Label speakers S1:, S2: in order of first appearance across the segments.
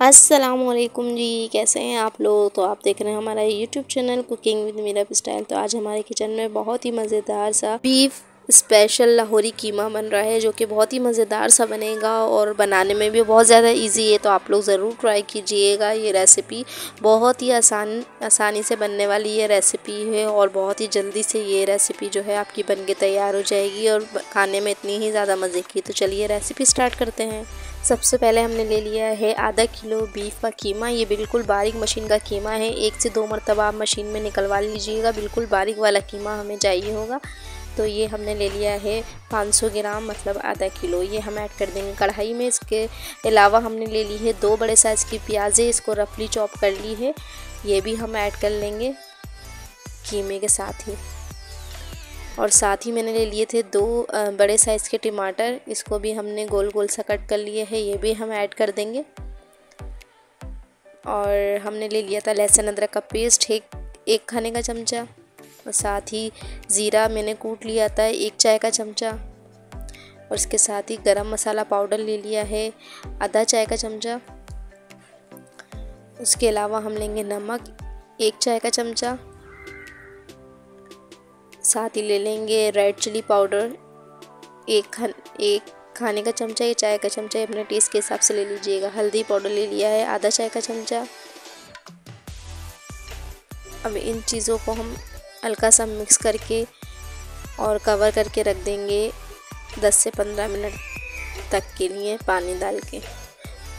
S1: अस्सलामुअलैकुम जी, कैसे हैं आप लोग। तो आप देख रहे हैं हमारा YouTube channel cooking with Meera style. तो आज हमारे किचन में बहुत ही मज़ेदार सा बीफ स्पेशल लाहौरी कीमा बन रहा है, जो कि बहुत ही मज़ेदार सा बनेगा और बनाने में भी बहुत ज़्यादा इजी है। तो आप लोग ज़रूर ट्राई कीजिएगा। ये रेसिपी बहुत ही आसानी से बनने वाली ये रेसिपी है और बहुत ही जल्दी से ये रेसिपी जो है आपकी बन के तैयार हो जाएगी और खाने में इतनी ही ज़्यादा मज़े की। तो चलिए रेसिपी स्टार्ट करते हैं। सबसे पहले हमने ले लिया है आधा किलो बीफ का कीमा। ये बिल्कुल बारीक मशीन का कीमा है। 1 से 2 मरतबा आप मशीन में निकलवा लीजिएगा। बिल्कुल बारीक वाला कीमा हमें चाहिए होगा। तो ये हमने ले लिया है 500 ग्राम, मतलब आधा किलो। ये हम ऐड कर देंगे कढ़ाई में। इसके अलावा हमने ले ली है 2 बड़े साइज़ की प्याज़ें, इसको रफली चॉप कर ली है। ये भी हम ऐड कर लेंगे कीमे के साथ ही। और साथ ही मैंने ले लिए थे 2 बड़े साइज़ के टमाटर, इसको भी हमने गोल गोल सा कट कर लिए है। ये भी हम ऐड कर देंगे। और हमने ले लिया था लहसुन अदरक का पेस्ट, एक खाने का चमचा। और साथ ही ज़ीरा मैंने कूट लिया था 1 चाय का चमचा। और इसके साथ ही गरम मसाला पाउडर ले लिया है आधा चाय का चमचा। उसके अलावा हम लेंगे नमक 1 चाय का चमचा। साथ ही ले लेंगे रेड चिली पाउडर एक खाने का चमचा। ये चाय का चमचा अपने टेस्ट के हिसाब से ले लीजिएगा। हल्दी पाउडर ले लिया है आधा चाय का चमचा। अब इन चीज़ों को हम हल्का सा मिक्स करके और कवर करके रख देंगे 10 से 15 मिनट तक के लिए पानी डाल के।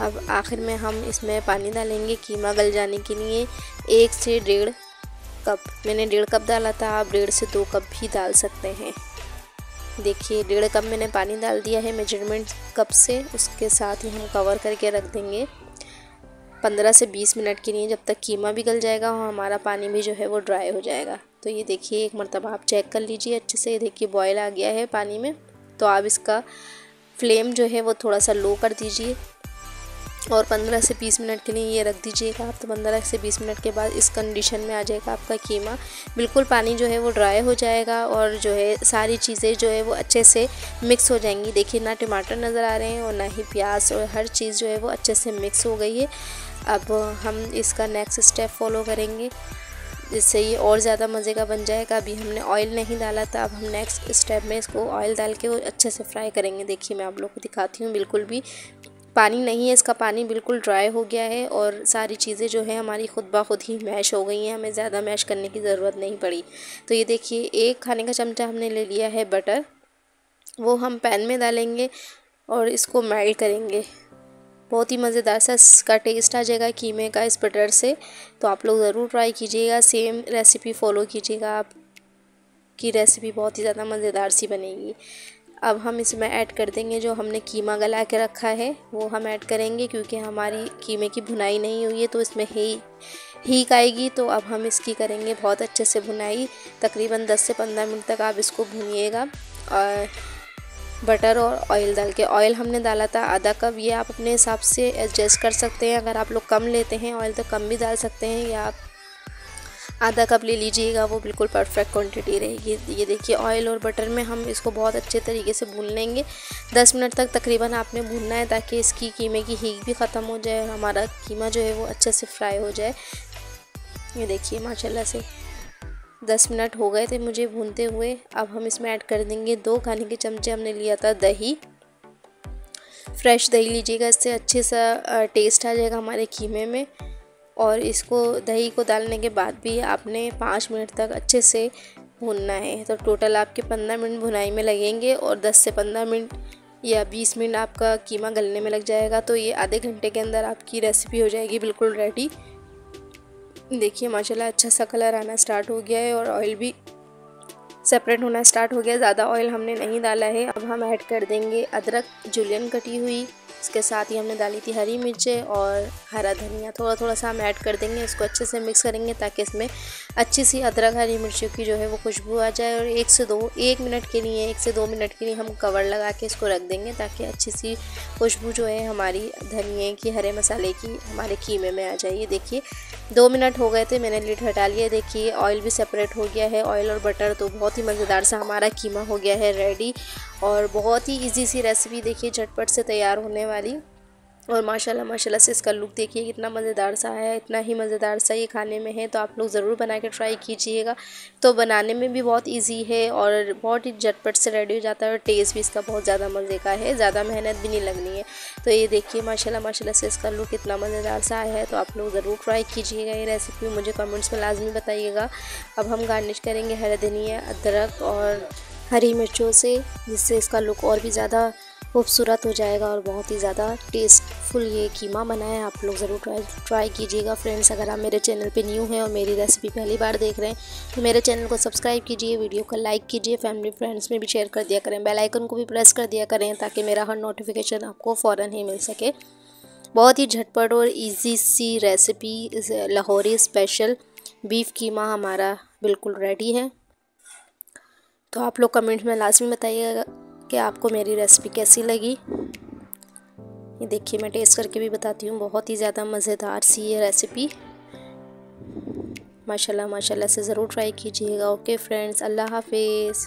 S1: अब आखिर में हम इसमें पानी डालेंगे कीमा गल जाने के लिए 1 से 1.5 कप। मैंने 1.5 कप डाला था, आप 1.5 से 2 कप भी डाल सकते हैं। देखिए 1.5 कप मैंने पानी डाल दिया है मेजरमेंट कप से। उसके साथ ही हम कवर करके रख देंगे 15 से 20 मिनट के लिए, जब तक कीमा भी गल जाएगा और हमारा पानी भी जो है वो ड्राई हो जाएगा। तो ये देखिए एक मरतबा आप चेक कर लीजिए अच्छे से। ये देखिए बॉयल आ गया है पानी में। तो आप इसका फ्लेम जो है वो थोड़ा सा लो कर दीजिए और 15 से 20 मिनट के लिए ये रख दीजिएगा आप। तो 15 से 20 मिनट के बाद इस कंडीशन में आ जाएगा आपका कीमा। बिल्कुल पानी जो है वो ड्राई हो जाएगा और जो है सारी चीज़ें जो है वो अच्छे से मिक्स हो जाएंगी। देखिए ना टमाटर नज़र आ रहे हैं और ना ही प्याज, और हर चीज़ जो है वो अच्छे से मिक्स हो गई है। अब हम इसका नेक्स्ट स्टेप फॉलो करेंगे, जिससे ये और ज़्यादा मज़े का बन जाएगा। अभी हमने ऑयल नहीं डाला था, अब हम नेक्स्ट स्टेप में इसको ऑयल डाल के वो अच्छे से फ्राई करेंगे। देखिए मैं आप लोग को दिखाती हूँ, बिल्कुल भी पानी नहीं है, इसका पानी बिल्कुल ड्राई हो गया है और सारी चीज़ें जो है हमारी खुद ब खुद ही मैश हो गई हैं। हमें ज़्यादा मैश करने की ज़रूरत नहीं पड़ी। तो ये देखिए 1 खाने का चमचा हमने ले लिया है बटर, वो हम पैन में डालेंगे और इसको मेल्ट करेंगे। बहुत ही मज़ेदार सा इसका टेस्ट आ जाएगा कीमे का इस बटर से। तो आप लोग ज़रूर ट्राई कीजिएगा, सेम रेसिपी फॉलो कीजिएगा, आपकी रेसिपी बहुत ही ज़्यादा मज़ेदार सी बनेगी। अब हम इसमें ऐड कर देंगे जो हमने कीमा गला के रखा है, वो हम ऐड करेंगे। क्योंकि हमारी कीमे की भुनाई नहीं हुई है तो इसमें हीक आएगी। तो अब हम इसकी करेंगे बहुत अच्छे से भुनाई। तकरीबन 10 से 15 मिनट तक आप इसको भुनिएगा। और बटर और ऑयल डाल के, ऑयल हमने डाला था आधा कप। ये आप अपने हिसाब से एडजस्ट कर सकते हैं। अगर आप लोग कम लेते हैं ऑयल तो कम भी डाल सकते हैं, या आप आधा कप ले लीजिएगा, वो बिल्कुल परफेक्ट क्वांटिटी रहेगी। ये देखिए ऑयल और बटर में हम इसको बहुत अच्छे तरीके से भून लेंगे। 10 मिनट तक तकरीबन आपने भूनना है, ताकि इसकी कीमे की हीट भी ख़त्म हो जाए और हमारा कीमा जो है वो अच्छे से फ्राई हो जाए। ये देखिए माशाल्लाह से 10 मिनट हो गए थे मुझे भूनते हुए। अब हम इसमें ऐड कर देंगे 2 खाने के चमचे हमने लिया था दही। फ्रेश दही लीजिएगा, इससे अच्छे सा टेस्ट आ जाएगा हमारे कीमे में। और इसको दही को डालने के बाद भी आपने 5 मिनट तक अच्छे से भूनना है। तो टोटल आपके 15 मिनट भुनाई में लगेंगे और 10 से 15 मिनट या 20 मिनट आपका कीमा गलने में लग जाएगा। तो ये आधे घंटे के अंदर आपकी रेसिपी हो जाएगी बिल्कुल रेडी। देखिए माशाल्लाह अच्छा सा कलर आना स्टार्ट हो गया है और ऑयल भी सेपरेट होना स्टार्ट हो गया। ज़्यादा ऑयल हमने नहीं डाला है। अब हम ऐड कर देंगे अदरक जुलियन कटी हुई। इसके साथ ही हमने डाली थी हरी मिर्चें और हरा धनिया, थोड़ा थोड़ा सा हम ऐड कर देंगे। इसको अच्छे से मिक्स करेंगे ताकि इसमें अच्छी सी अदरक हरी मिर्चों की जो है वो खुशबू आ जाए। और 1 से 1 मिनट के लिए 1 से 2 मिनट के लिए हम कवर लगा के इसको रख देंगे, ताकि अच्छी सी खुशबू जो है हमारी धनिए की, हरे मसाले की हमारे कीमे में आ जाए। देखिए 2 मिनट हो गए थे, मैंने लिड हटा लिया। देखिए ऑयल भी सेपरेट हो गया है, ऑयल और बटर। तो बहुत ही मज़ेदार सा हमारा कीमा हो गया है रेडी। और बहुत ही इजी सी रेसिपी, देखिए झटपट से तैयार होने वाली। और माशाल्लाह माशाल्लाह से इसका लुक देखिए कितना मज़ेदार सा है, इतना ही मज़ेदार सा ये खाने में है। तो आप लोग ज़रूर बना के ट्राई कीजिएगा। तो बनाने में भी बहुत इजी है और बहुत ही झटपट से रेडी हो जाता है और टेस्ट भी इसका बहुत ज़्यादा मज़े का है, ज़्यादा मेहनत भी नहीं लगनी है। तो ये देखिए माशाल्लाह माशाल्लाह से इसका लुक कितना मज़ेदार सा आया है। तो आप लोग ज़रूर ट्राई कीजिएगा ये रेसिपी, मुझे कमेंट्स में लाजमी बताइएगा। अब हम गार्निश करेंगे हरा धनिया, अदरक और हरी मिर्चों से, जिससे इसका लुक और भी ज़्यादा खूबसूरत हो जाएगा और बहुत ही ज़्यादा टेस्टफुल ये कीमा बना है। आप लोग ज़रूर ट्राई कीजिएगा। फ्रेंड्स, अगर आप मेरे चैनल पे न्यू हैं और मेरी रेसिपी पहली बार देख रहे हैं तो मेरे चैनल को सब्सक्राइब कीजिए, वीडियो को लाइक कीजिए, फैमिली फ्रेंड्स में भी शेयर कर दिया करें, बेल आइकन को भी प्रेस कर दिया करें ताकि मेरा हर नोटिफिकेशन आपको फ़ौरन ही मिल सके। बहुत ही झटपट और ईजी सी रेसिपी लाहौरी स्पेशल बीफ कीमा हमारा बिल्कुल रेडी है। तो आप लोग कमेंट में लाजमी बताइएगा कि आपको मेरी रेसिपी कैसी लगी। ये देखिए मैं टेस्ट करके भी बताती हूँ, बहुत ही ज़्यादा मज़ेदार सी ये रेसिपी। माशाल्लाह माशाल्लाह से ज़रूर ट्राई कीजिएगा। ओके फ्रेंड्स, अल्लाह हाफिज़।